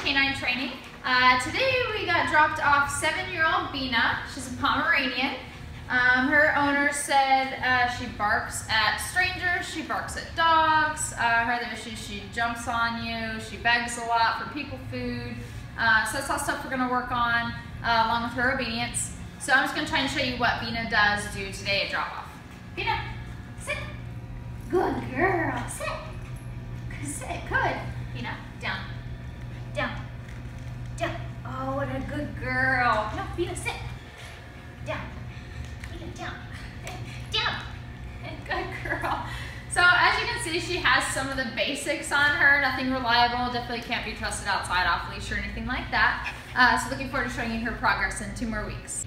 Canine training. Today we got dropped off 7-year-old Bina. She's a Pomeranian. Her owner said she barks at strangers, she barks at dogs. Her other issue, she jumps on you, she begs a lot for people food. So that's all stuff we're going to work on along with her obedience. So I'm just going to try and show you what Bina does do today at drop-off. Bina, sit. Good girl, sit. Sit, good. Bina, down. Down. Down. Oh, what a good girl. No, Bina, sit. Down. Bina, down. Down. Good girl. So as you can see, she has some of the basics on her. Nothing reliable. Definitely can't be trusted outside off leash or anything like that. So looking forward to showing you her progress in 2 more weeks.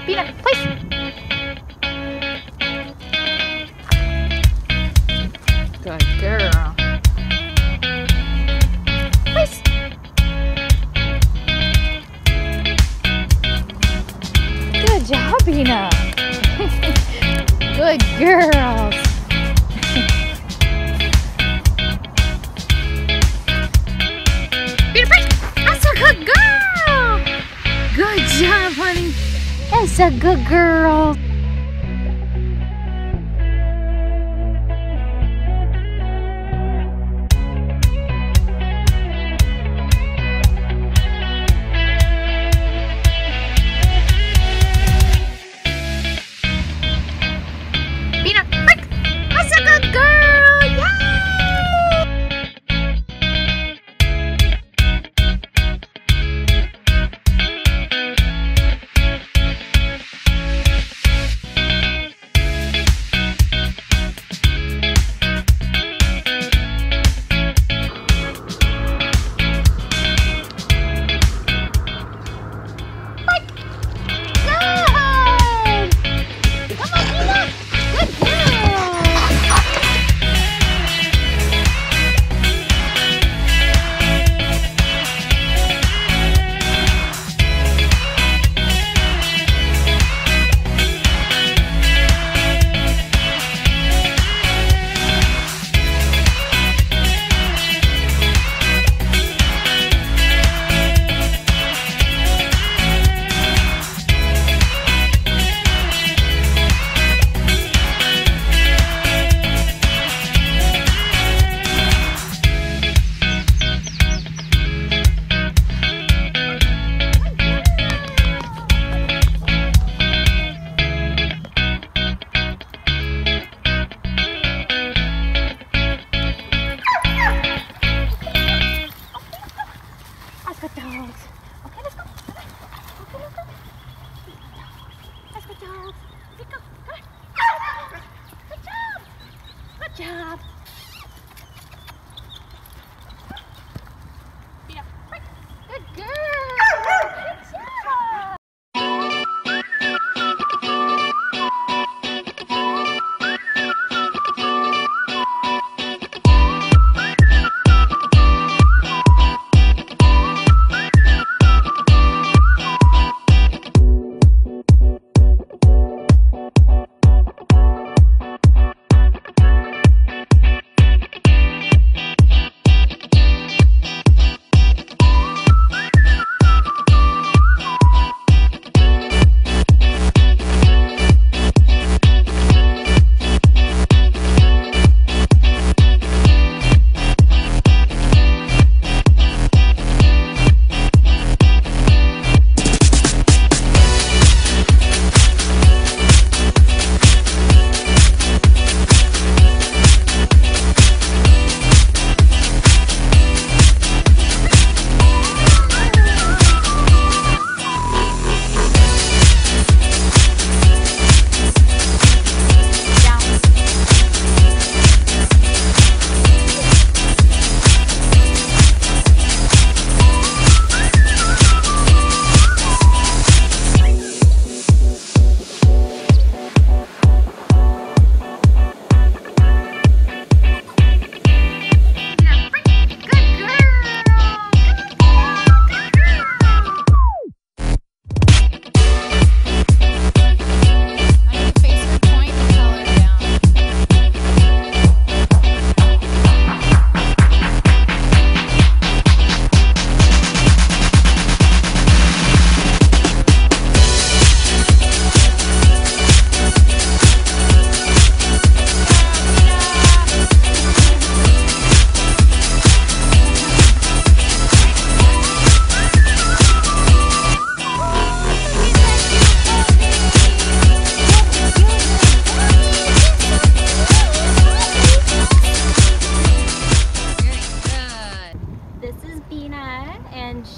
Bina, please. Good girl. Please. Good job, Bina. Good girls. Bina, please. That's a good girl. Good job, honey. That's a good girl. Bina, quick! That's a Good job. Bina, good girl. Good job.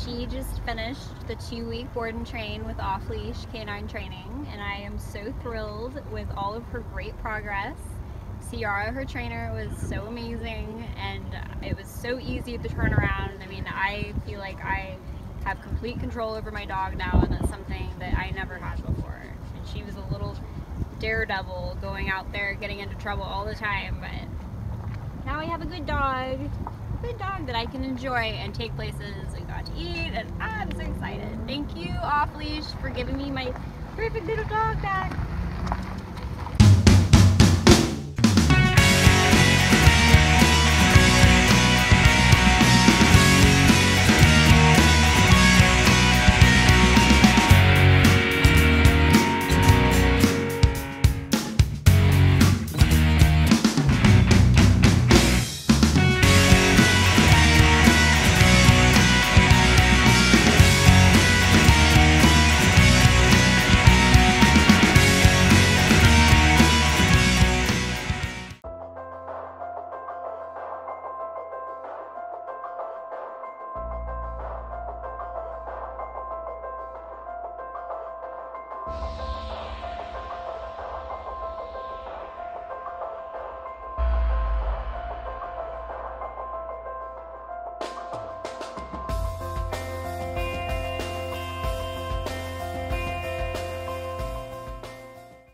She just finished the 2-week board and train with off-leash canine training, and I am so thrilled with all of her great progress. Ciara, her trainer, was so amazing, and it was so easy to turn around. I mean, I feel like I have complete control over my dog now, and that's something that I never had before. And she was a little daredevil going out there getting into trouble all the time, but now I have a good dog that I can enjoy and take places and got to eat, and I'm so excited. Thank you, Off Leash, for giving me my perfect little dog back.